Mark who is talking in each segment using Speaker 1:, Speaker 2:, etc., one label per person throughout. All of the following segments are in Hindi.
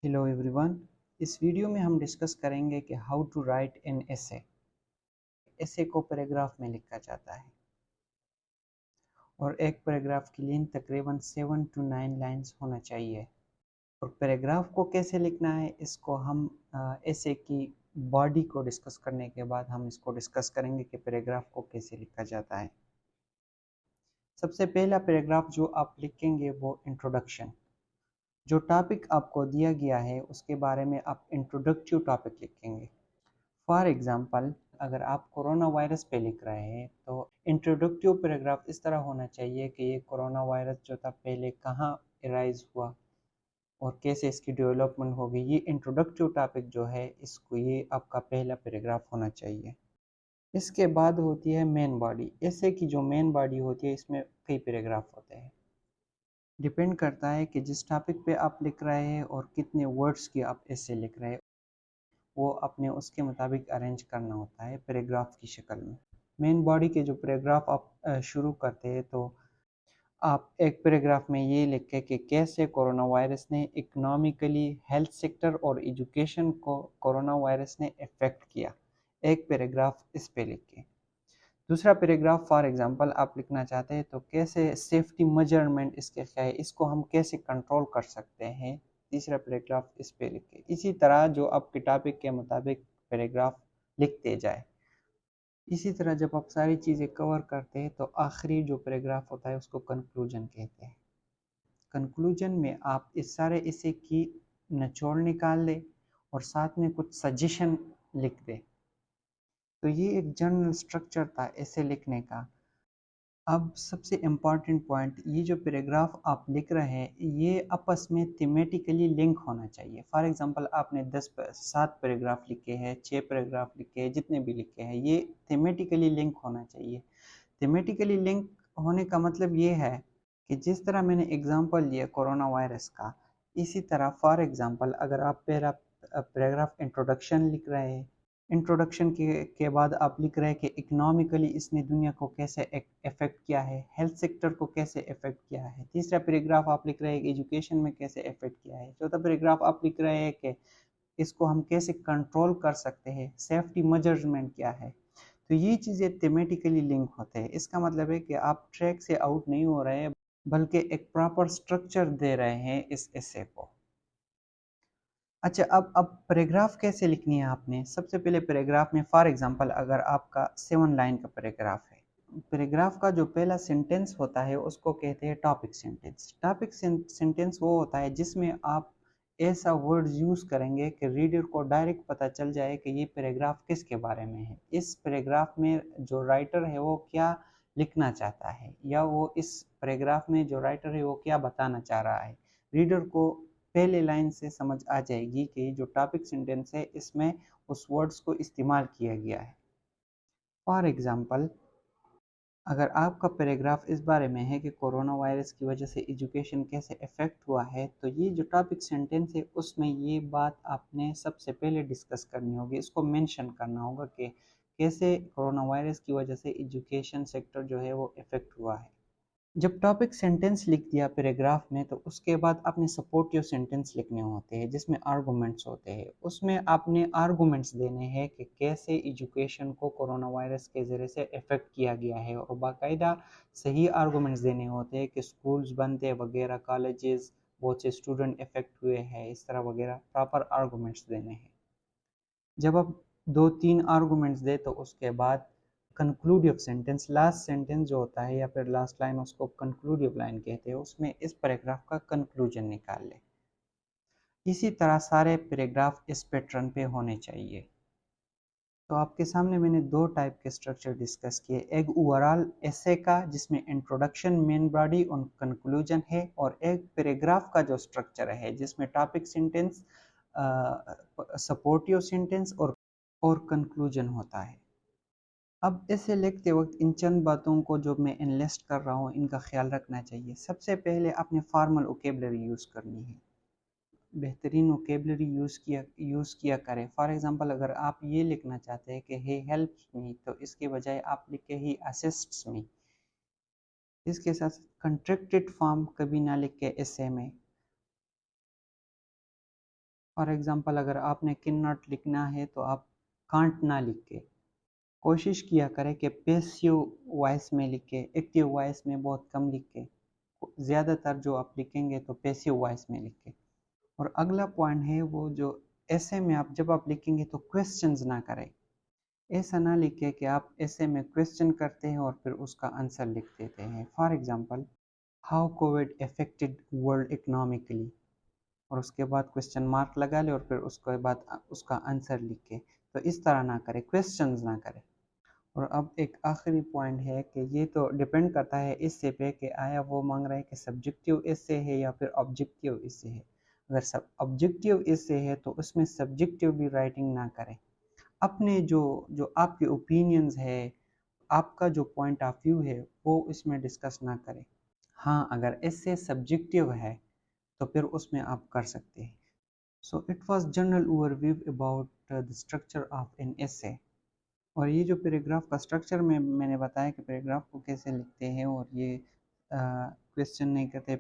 Speaker 1: Hello everyone. इस वीडियो में हम डिस्कस करेंगे कि how to write an essay. Essay को पैराग्राफ में लिखा जाता है और एक पैराग्राफ की लेंथ तकरीबन 7 to 9 लाइंस होना चाहिए। और पैराग्राफ को कैसे लिखना है इसको हम एसे की बॉडी को डिस्कस करने के बाद हम इसको डिस्कस करेंगे कि पैराग्राफ को कैसे लिखा जाता है। सबसे पहला पैराग्राफ जो आप लिखेंगे वो इंट्रोडक्शन। जो टॉपिक आपको दिया गया है उसके बारे में आप इंट्रोडक्टिव टॉपिक लिखेंगे। फॉर एग्जाम्पल, अगर आप कोरोना वायरस पे लिख रहे हैं तो इंट्रोडक्टिव पैराग्राफ इस तरह होना चाहिए कि ये कोरोना वायरस जो था पहले कहाँ अराइज हुआ और कैसे इसकी डेवलपमेंट होगी। ये इंट्रोडक्टिव टॉपिक जो है इसको ये आपका पहला पैराग्राफ होना चाहिए। इसके बाद होती है मेन बॉडी। ऐसे की जो मेन बॉडी होती है इसमें कई पैराग्राफ होते हैं। डिपेंड करता है कि जिस टॉपिक पे आप लिख रहे हैं और कितने वर्ड्स की आप ऐसे लिख रहे हैं, वो अपने उसके मुताबिक अरेंज करना होता है पैराग्राफ की शक्ल में। मेन बॉडी के जो पैराग्राफ आप शुरू करते हैं तो आप एक पैराग्राफ में ये लिखे कि कैसे कोरोना वायरस ने इकोनॉमिकली, हेल्थ सेक्टर और एजुकेशन को कोरोना वायरस ने इफेक्ट किया। एक पैराग्राफ इस पे लिखे। दूसरा पैराग्राफ फॉर एग्जांपल आप लिखना चाहते हैं तो कैसे सेफ्टी मेजरमेंट इसके क्या है, इसको हम कैसे कंट्रोल कर सकते हैं। तीसरा पैराग्राफ इस पे लिखे। इसी तरह जो आपके टॉपिक के मुताबिक पैराग्राफ लिखते जाए। इसी तरह जब आप सारी चीज़ें कवर करते हैं तो आखिरी जो पैराग्राफ होता है उसको कंक्लूजन कहते हैं। कंक्लूजन में आप इस सारे इसे की निचोड़ निकाल लें और साथ में कुछ सजेशन लिख दें। तो ये एक जनरल स्ट्रक्चर था ऐसे लिखने का। अब सबसे इम्पॉर्टेंट पॉइंट, ये जो पैराग्राफ आप लिख रहे हैं ये आपस में थीमेटिकली लिंक होना चाहिए। फॉर एग्जांपल आपने 7 पैराग्राफ लिखे हैं, 6 पैराग्राफ लिखे हैं, जितने भी लिखे हैं ये थीमेटिकली लिंक होना चाहिए। थीमेटिकली लिंक होने का मतलब ये है कि जिस तरह मैंने एग्जांपल लिया कोरोना वायरस का, इसी तरह फॉर एग्जांपल अगर आप पैराग्राफ इंट्रोडक्शन लिख रहे हैं, इंट्रोडक्शन के बाद आप लिख रहे हैं कि इकोनॉमिकली इसने दुनिया को कैसे इफेक्ट किया है, हेल्थ सेक्टर को कैसे इफेक्ट किया है। तीसरा पैराग्राफ आप लिख रहे हैं कि एजुकेशन में कैसे इफेक्ट किया है। चौथा पैराग्राफ आप लिख रहे हैं कि इसको हम कैसे कंट्रोल कर सकते हैं, सेफ्टी मेजरमेंट क्या है। तो ये चीज़ें थीमेटिकली लिंक होते हैं। इसका मतलब है कि आप ट्रैक से आउट नहीं हो रहे हैं बल्कि एक प्रॉपर स्ट्रक्चर दे रहे हैं इस एसे को। अच्छा, अब पैराग्राफ कैसे लिखनी है आपने। सबसे पहले पैराग्राफ में फॉर एग्जांपल अगर आपका 7 लाइन का पैराग्राफ है, पैराग्राफ का जो पहला सेंटेंस होता है उसको कहते हैं टॉपिक सेंटेंस। टॉपिक सेंटेंस वो होता है जिसमें आप ऐसा वर्ड्स यूज़ करेंगे कि रीडर को डायरेक्ट पता चल जाए कि ये पैराग्राफ किसके बारे में है। इस पैराग्राफ में जो राइटर है वो क्या लिखना चाहता है, या वो इस पैराग्राफ में जो राइटर है वो क्या बताना चाह रहा है। रीडर को पहले लाइन से समझ आ जाएगी कि जो टॉपिक सेंटेंस है इसमें उस वर्ड्स को इस्तेमाल किया गया है। फॉर एग्जांपल, अगर आपका पैराग्राफ इस बारे में है कि कोरोना वायरस की वजह से एजुकेशन कैसे इफ़ेक्ट हुआ है, तो ये जो टॉपिक सेंटेंस है उसमें ये बात आपने सबसे पहले डिस्कस करनी होगी, इसको मेंशन करना होगा कि कैसे कोरोना वायरस की वजह से एजुकेशन सेक्टर जो है वो इफ़ेक्ट हुआ है। जब टॉपिक सेंटेंस लिख दिया पैराग्राफ में तो उसके बाद आपने सपोर्टिव सेंटेंस लिखने होते हैं जिसमें आर्गुमेंट्स होते हैं। उसमें आपने आर्गुमेंट्स देने हैं कि कैसे एजुकेशन को कोरोना वायरस के ज़रिए से इफ़ेक्ट किया गया है, और बाकायदा सही आर्गुमेंट्स देने होते हैं कि स्कूल्स बंद है वगैरह, कॉलेजेस बहुत से स्टूडेंट इफ़ेक्ट हुए हैं, इस तरह वगैरह प्रॉपर आर्गुमेंट्स देने हैं। जब आप 2-3 आर्गुमेंट्स दे तो उसके बाद कंक्लूडिव सेंटेंस, लास्ट सेंटेंस जो होता है या फिर लास्ट लाइन उसको कंक्लूडिव लाइन कहते हैं, उसमें इस पैराग्राफ का कंक्लूजन निकाल ले। इसी तरह सारे पैराग्राफ इस पैटर्न पे होने चाहिए। तो आपके सामने मैंने 2 टाइप के स्ट्रक्चर डिस्कस किए, एक ओवरऑल एसे का जिसमें इंट्रोडक्शन, मेन बॉडी और कंक्लूजन है, और एक पैराग्राफ का जो स्ट्रक्चर है जिसमें टॉपिक सेंटेंस, सपोर्टिव सेंटेंस और कंक्लूजन होता है। अब इसे लिखते वक्त इन चंद बातों को जो मैं इनलिस्ट कर रहा हूँ इनका ख्याल रखना चाहिए। सबसे पहले आपने फॉर्मल वोकेबलरी यूज़ करनी है, बेहतरीन वोकेबलरी यूज़ किया करें। फॉर एग्जांपल अगर आप ये लिखना चाहते हैं कि ही हेल्प्स मी, तो इसके बजाय आप लिखे ही असिस्ट्स मी। इसके साथ कंट्रैक्टेड फॉर्म कभी ना लिख के एसे में। फॉर एग्ज़ाम्पल अगर आपने कैन नॉट लिखना है तो आप कांट ना लिख के कोशिश किया करें कि पैसिव वॉइस में लिखे, एक्टिव वॉइस में बहुत कम लिखे, ज़्यादातर जो आप लिखेंगे तो पैसिव वॉइस में लिखें। और अगला पॉइंट है वो जो ऐसे में आप जब आप लिखेंगे तो क्वेश्चंस ना करें। ऐसा ना लिखे कि आप ऐसे में क्वेश्चन करते हैं और फिर उसका आंसर लिख देते हैं। For example, how Covid affected world economically, और उसके बाद क्वेश्चन मार्क लगा ले और फिर उसके बाद उसका आंसर लिखे। तो इस तरह ना करें, क्वेश्चंस ना करें। और अब एक आखिरी पॉइंट है कि ये तो डिपेंड करता है इससे पे कि आया वो मांग रहा है कि सब्जेक्टिव इससे है या फिर ऑब्जेक्टिव इससे है। अगर सब ऑब्जेक्टिव इससे है तो उसमें सब्जेक्टिव भी राइटिंग ना करें। अपने जो जो आपके ओपिनियंस है, आपका जो पॉइंट ऑफ व्यू है वो इसमें डिस्कस ना करें। हाँ, अगर इससे सब्जेक्टिव है तो फिर उसमें आप कर सकते हैं। So it was general overview about the structure of an essay. और ये जो पैराग्राफ का स्ट्रक्चर में मैंने बताया कि पैराग्राफ को कैसे लिखते हैं, और ये क्वेश्चन नहीं करते,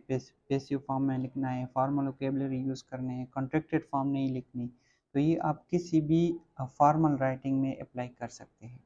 Speaker 1: पैसिव फॉर्म में लिखना है, फॉर्मल वोकेबलरी यूज़ करने हैं, कॉन्ट्रैक्टेड फॉर्म नहीं लिखनी। तो ये आप किसी भी फॉर्मल राइटिंग में अप्लाई कर सकते हैं।